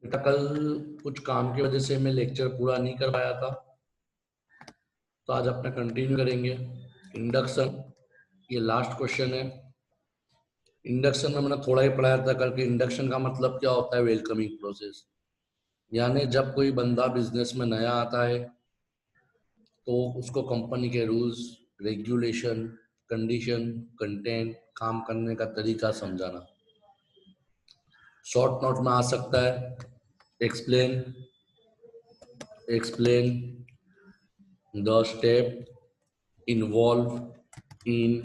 बेटा कल कुछ काम की वजह से मैं लेक्चर पूरा नहीं कर पाया था, तो आज अपना कंटिन्यू करेंगे। इंडक्शन, ये लास्ट क्वेश्चन है। इंडक्शन में मैंने थोड़ा ही पढ़ाया था कल के। इंडक्शन का मतलब क्या होता है? वेलकमिंग प्रोसेस, यानी जब कोई बंदा बिजनेस में नया आता है तो उसको कंपनी के रूल्स, रेगुलेशन, कंडीशन, कंटेंट, काम करने का तरीका समझाना। शॉर्ट नोट में आ सकता है explain explain the step involve in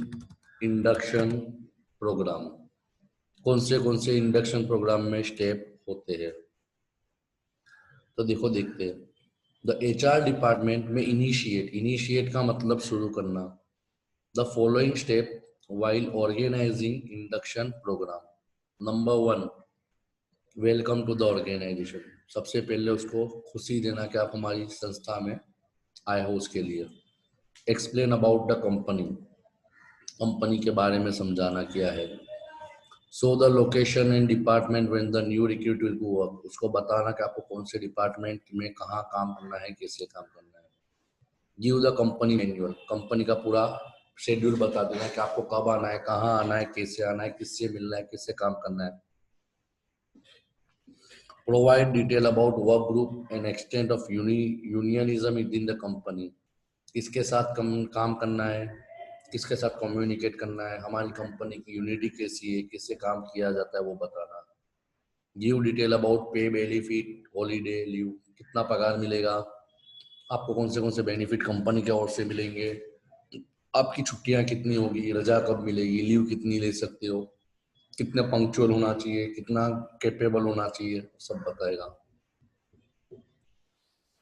induction program. कौन से इंडक्शन प्रोग्राम में स्टेप होते हैं? तो देखते हैं। द एचआर डिपार्टमेंट में इनिशिएट का मतलब शुरू करना। The following step while organizing induction program. Number 1, welcome to the organisation. सबसे पहले उसको खुशी देना कि आप हमारी संस्था में आए हो, उसके लिए। Explain about the company, company के बारे में समझाना क्या है। So the location and department when the new recruit will go work, उसको बताना कि आपको कौन से डिपार्टमेंट में कहाँ काम करना है, कैसे काम करना है। Give the company manual, company का पूरा शेड्यूल बता देना कि आपको कब आना है, कहाँ आना है, कैसे आना है, किससे मिलना है, किससे काम करना है। Provide detail about work group and extent of unionism with in the company, किसके साथ काम करना है, किसके साथ कम्युनिकेट करना है, हमारी कंपनी की यूनिटी कैसी है, किससे काम किया जाता है, वो बताना। गिव डिटेल अबाउट पे, बेनिफिट, हॉलीडे, लीव, कितना पगार मिलेगा आपको, कौन से बेनिफिट कंपनी की ओर से मिलेंगे, आपकी छुट्टियां कितनी होगी, रजा कब मिलेगी, लीव कितनी ले सकते हो, कितना पंक्चुअल होना चाहिए, कितना कैपेबल होना चाहिए, सब बताएगा।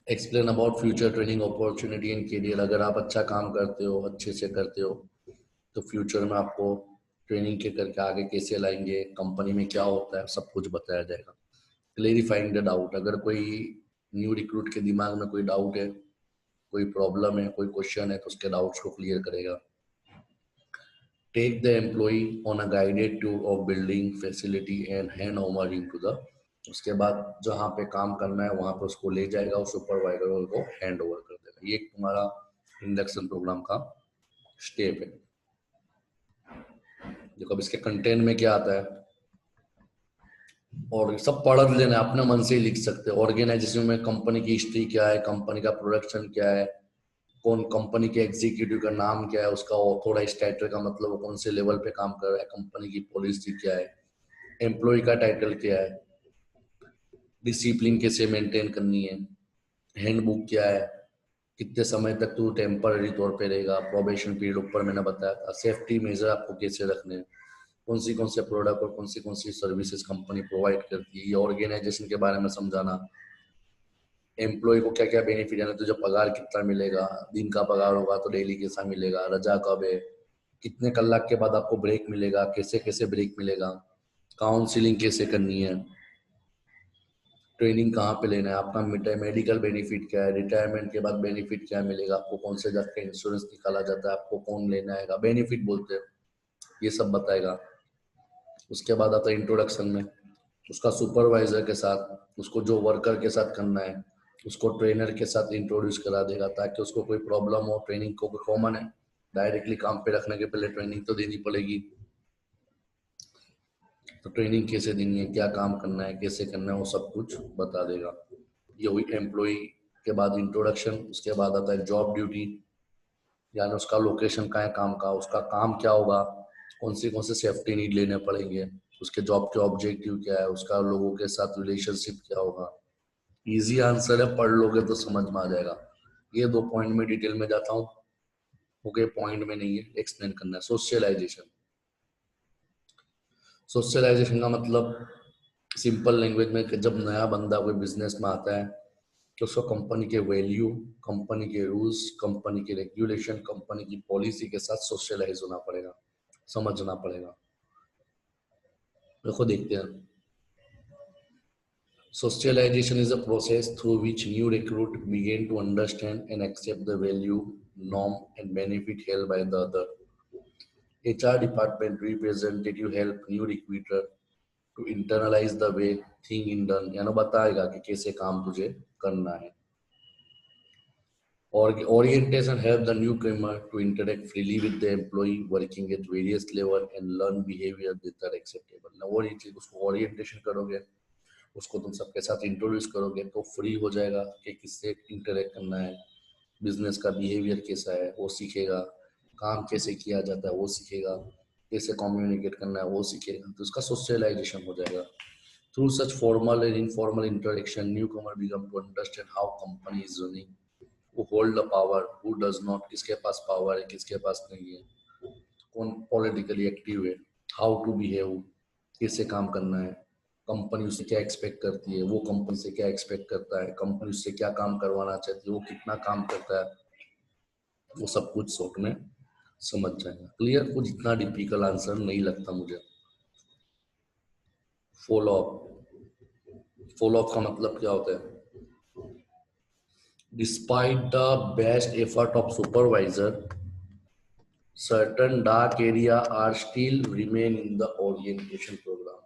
Explain about future training opportunity and career, अगर आप अच्छा काम करते हो, अच्छे से करते हो, तो फ्यूचर में आपको ट्रेनिंग के करके आगे कैसे लाएंगे, कंपनी में क्या होता है, सब कुछ बताया जाएगा। क्लेरिफाइंग द डाउट, अगर कोई न्यू रिक्रूट के दिमाग में कोई डाउट है, कोई प्रॉब्लम है, कोई क्वेश्चन है, तो उसके डाउट्स को क्लियर करेगा। Take the employee on a guided tour of building facility and hand over into the, उसके बाद जहाँ पे काम करना है वहाँ पे उसको ले जाएगा और सुपरवाइजर को हैंड ओवर कर देगा। ये तुम्हारा इंडक्शन प्रोग्राम का स्टेप है। देखो अब इसके कंटेंट में क्या आता है, और सब पढ़ लेना, अपने मन से ही लिख सकते हैं। ऑर्गेनाइजेशन में कंपनी की हिस्ट्री क्या है, कंपनी का प्रोडक्शन क्या है, कौन कंपनी के एग्जीक्यूटिव का नाम क्या है, उसका थोड़ा टाइटल का मतलब वो कौन से लेवल पे काम कर रहा है, कंपनी की पॉलिसी क्या है, एम्प्लॉय का टाइटल क्या है, डिसिप्लिन कैसे मेंटेन करनी है, हैंडबुक क्या है, कितने समय तक तू टेम्पररी तौर पे रहेगा, प्रोबेशन पीरियड ऊपर मैंने बताया था, सेफ्टी मेजर आपको कैसे रखने हैं, कौन से प्रोडक्ट और कौन सी सर्विसेज कंपनी प्रोवाइड करती है, ये ऑर्गेनाइजेशन के बारे में समझाना। एम्प्लॉय को क्या क्या बेनिफिट है, तुझे पगार कितना मिलेगा, दिन का पगार होगा तो डेली कैसा मिलेगा, रजा कब है, कितने कलाक के बाद आपको ब्रेक मिलेगा, कैसे कैसे ब्रेक मिलेगा, काउंसलिंग कैसे करनी है, ट्रेनिंग कहाँ पे लेना है, आपका मेडिकल बेनिफिट क्या है, रिटायरमेंट के बाद बेनिफिट क्या मिलेगा आपको, कौन से जात का इंश्योरेंस निकाला जाता है, आपको कौन लेना आएगा, बेनिफिट बोलते हैं, ये सब बताएगा। उसके बाद आता है इंट्रोडक्शन में, उसका सुपरवाइजर के साथ, उसको जो वर्कर के साथ करना है उसको ट्रेनर के साथ इंट्रोड्यूस करा देगा, ताकि उसको कोई प्रॉब्लम हो, ट्रेनिंग को कॉमन है, डायरेक्टली काम पे रखने के पहले ट्रेनिंग तो देनी पड़ेगी, तो ट्रेनिंग कैसे देनी है, क्या काम करना है, कैसे करना है, वो सब कुछ बता देगा। ये हुई एम्प्लॉय के बाद इंट्रोडक्शन। उसके बाद आता है जॉब ड्यूटी, यानी उसका लोकेशन कहाँ है काम का, उसका काम क्या होगा, कौन से सेफ्टी नीड लेने पड़ेंगे, उसके जॉब के ऑब्जेक्टिव क्या है, उसका लोगों के साथ रिलेशनशिप क्या होगा। इजी आंसर है, पढ़ लोगे तो समझ में आ जाएगा। ये 2 पॉइंट में डिटेल में जाता हूँ, ओके, पॉइंट में नहीं है, एक्सप्लेन करना है। सोशलाइजेशन, सोशलाइजेशन का मतलब सिंपल लैंग्वेज में कि जब नया बंदा कोई बिजनेस में आता है तो उसको कंपनी के वैल्यू, कंपनी के रूल्स, कंपनी के रेगुलेशन, कंपनी की पॉलिसी के साथ सोशलाइज होना पड़ेगा, समझना पड़ेगा। देखो देखते हैं। Socialization is a process through which new recruit begin to understand and accept the value, norm, and benefit held by the other. HR department representative help new recruiter to internalise the way thing in done, यानी बताएगा कि कैसे काम तुझे करना है। और orientation help the newcomer to interact freely with the employee working at various level and learn behavior that are acceptable। ना और ये चीज उसको orientation करोगे, उसको तुम सबके साथ इंट्रोड्यूस करोगे तो फ्री हो जाएगा कि किससे इंटरेक्ट करना है, बिजनेस का बिहेवियर कैसा है वो सीखेगा, काम कैसे किया जाता है वो सीखेगा, कैसे कम्युनिकेट करना है वो सीखेगा, तो उसका सोशलाइजेशन हो जाएगा। Through such formal and informal interaction newcomer become to understand how company is running, who hold the power, who does not, किसके पास पावर है किसके पास नहीं है, कौन पॉलिटिकली एक्टिव है, हाउ टू बिहेव, कैसे काम करना है, कंपनी उससे क्या एक्सपेक्ट करती है, वो कंपनी से क्या एक्सपेक्ट करता है, कंपनी उससे क्या काम करवाना चाहती है, वो कितना काम करता है, वो सब कुछ शॉर्ट में समझ जाएगा। क्लियर? कुछ इतना डिफिकल्ट आंसर नहीं लगता मुझे। फॉलो अप, फॉलो अप का मतलब क्या होता है? Despite the best effort of supervisor, certain dark area are still remain in the orientation program.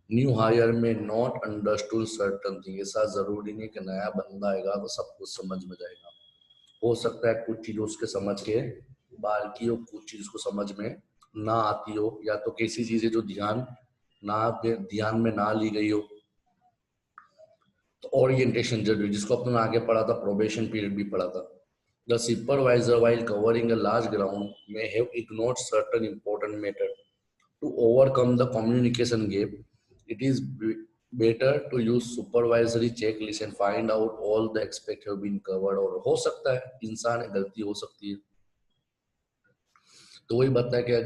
New hire may not understood certain thing। ऐसा जरूरी नहीं कि नया बंदा आएगा तो सब कुछ समझ में जाएगा। हो सकता है कुछ चीज उसके समझ के बाहर की हो, कुछ चीज उसको समझ में ना आती हो, या तो कैसी चीजें जो ध्यान में ना ली गई हो। तो ओरिएंटेशन जरूरी, जिसको अपन आगे पढ़ा था, प्रोबेशन पीरियड भी पढ़ा था। The supervisor, while covering a large ground, may have ignored certain important matters. To overcome the communication gap, it is better to use supervisory checklist and find out all the aspects have been covered। और हो सकता है इंसान गलती हो सकती है, तो वही बताया कि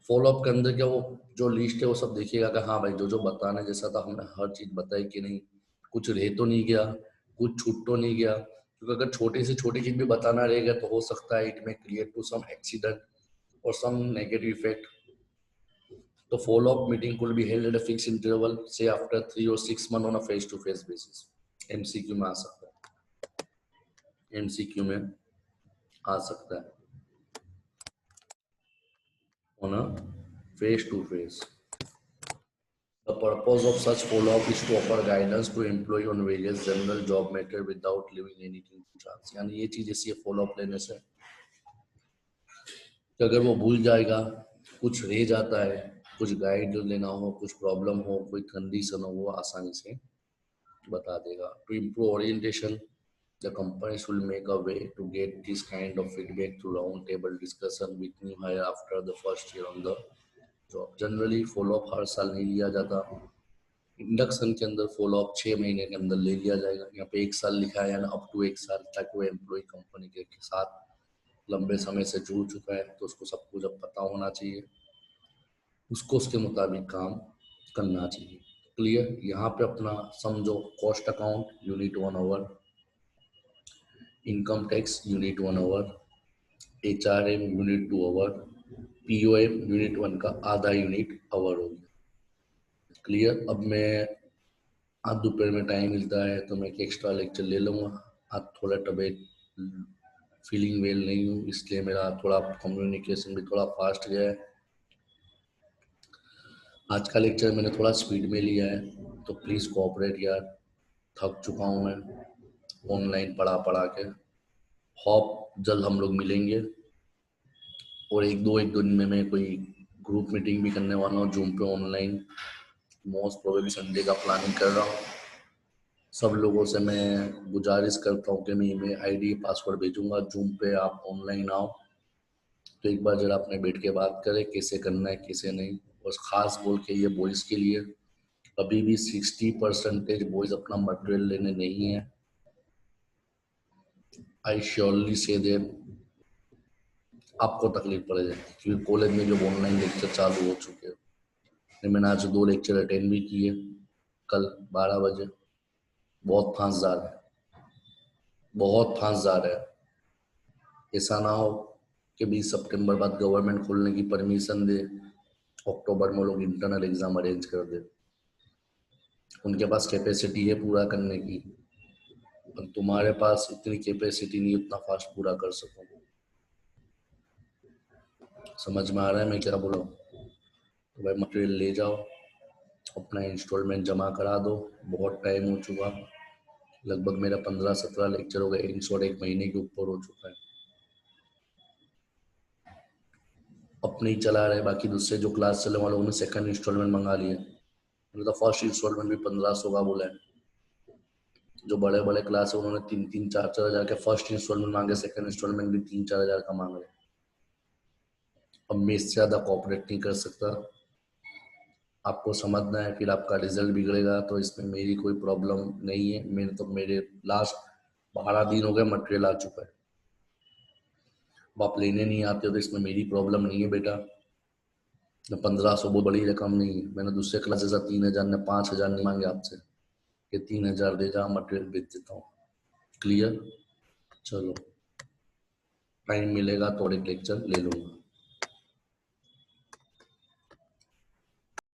फॉलो अप के अंदर क्या वो जो लिस्ट है वो सब देखिएगा कि हाँ भाई जो जो बताना जैसा था हमने हर चीज बताई कि नहीं, कुछ रह तो नहीं गया, कुछ छूट तो नहीं गया। क्योंकि अगर छोटी से छोटी चीज भी बताना रहेगा तो हो सकता है इट में क्रिएट टू सम एक्सीडेंट और सम नेगेटिव इफेक्ट। तो follow up meeting could be held at a fix interval से आफ्टर 3 और 6 month on a face to face basis. MCQ में आ सकता है, एमसीक्यू में आ सकता है on a face to face. The purpose of such follow-up is to offer guidance to employee on various general job matter without leaving anything to chance। यानी ये चीज ऐसी है follow-up लेने से कि अगर वो भूल जाएगा, कुछ रह जाता है, कुछ गाइड जो लेना हो, कुछ प्रॉब्लम हो, कोई कंडीशन हो, वो आसानी से बता देगा। To improve orientation, the company should make a way to get this kind of feedback through round table discussion with new hire after the first year on the job। Generally follow-up हर साल नहीं लिया जाता, induction के अंदर follow up 6 महीने के अंदर ले लिया जाएगा। यहाँ पे 1 साल लिखा है, यानी अप टू 1 साल, ताकि वो एम्प्लॉय कंपनी के साथ लंबे समय से जुड़ चुका है तो उसको सब कुछ अब पता होना चाहिए, उसको उसके मुताबिक काम करना चाहिए। क्लियर? यहाँ पे अपना समझो cost account unit 1 hour, income tax unit 1 hour, HRM unit 2 hour, POM unit 1 का आधा यूनिट आवर हो गया। क्लियर? अब मैं आज दोपहर में टाइम मिलता है तो मैं एक एक्स्ट्रा लेक्चर ले लूँगा। आज थोड़ा तबीयत फीलिंग वेल नहीं हूँ, इसलिए मेरा थोड़ा कम्युनिकेशन भी थोड़ा फास्ट गया है। आज का लेक्चर मैंने थोड़ा स्पीड में लिया है तो प्लीज़ कोऑपरेट यार, थक चुका हूँ मैं ऑनलाइन पढ़ा पढ़ा के। होप जल्द हम लोग मिलेंगे, और एक दो दिन में मैं कोई ग्रुप मीटिंग भी करने वाला हूँ जूम पे ऑनलाइन। मोस्ट प्रोबेबली संडे का प्लानिंग कर रहा हूँ। सब लोगों से मैं गुजारिश करता हूँ कि मैं ईमेल आईडी पासवर्ड भेजूंगा जूम पे, आप ऑनलाइन आओ तो एक बार जरा अपने बैठ के बात करें कैसे करना है कैसे नहीं। और खास बोल के ये बॉयज़ के लिए, अभी भी 60% बॉयज़ अपना मटेरियल लेने नहीं है। आई श्योरली से देम आपको तकलीफ पड़ जाएगी, क्योंकि कॉलेज में जब ऑनलाइन लेक्चर चालू हो चुके हैं, मैंने आज 2 लेक्चर अटेंड भी किए कल 12 बजे। बहुत फांस जा रहा है, बहुत फांस जा रहा है। ऐसा ना हो कि 20 सितंबर बाद गवर्नमेंट खोलने की परमिशन दे, अक्टूबर में लोग इंटरनल एग्जाम अरेंज कर दे। उनके पास कैपेसिटी है पूरा करने की, पर तुम्हारे पास इतनी कैपेसिटी नहीं उतना फास्ट पूरा कर सको। समझ में आ रहा है मैं क्या बोल रहा हूँ? तो भाई मटेरियल ले जाओ, अपना इंस्टॉलमेंट जमा करा दो। बहुत टाइम हो चुका, लगभग मेरा 15-17 लेक्चर हो गए, इन शॉर्ट 1 महीने के ऊपर हो चुका है। अपने ही चला रहे, बाकी दूसरे जो क्लास चलने वालों ने सेकंड इंस्टॉलमेंट मंगा लिए। मैंने तो फर्स्ट इंस्टॉलमेंट भी 1500 का बोला है। जो बड़े बड़े क्लास है उन्होंने 3-4 हज़ार के फर्स्ट इंस्टॉलमेंट मांगे, सेकंड इंस्टॉलमेंट भी 3-4 हज़ार का मांग रहे। अब मैं इससे ज़्यादा कोऑपरेट नहीं कर सकता। आपको समझना है, फिर आपका रिजल्ट बिगड़ेगा। तो इसमें मेरी कोई प्रॉब्लम नहीं है। मेरे लास्ट 12 दिन हो गए, मटेरियल आ चुका है। अब आप लेने नहीं आते हो तो इसमें मेरी प्रॉब्लम नहीं है बेटा। 1500 बहुत बड़ी रकम नहीं है। मैंने दूसरे क्लासेस 3000 ने 5000 नहीं मांगे आपसे, ये 3000 दे जा, मटेरियल बेच देता हूँ। क्लियर? चलो, टाइम मिलेगा तो और एक लेक्चर ले लूँगा।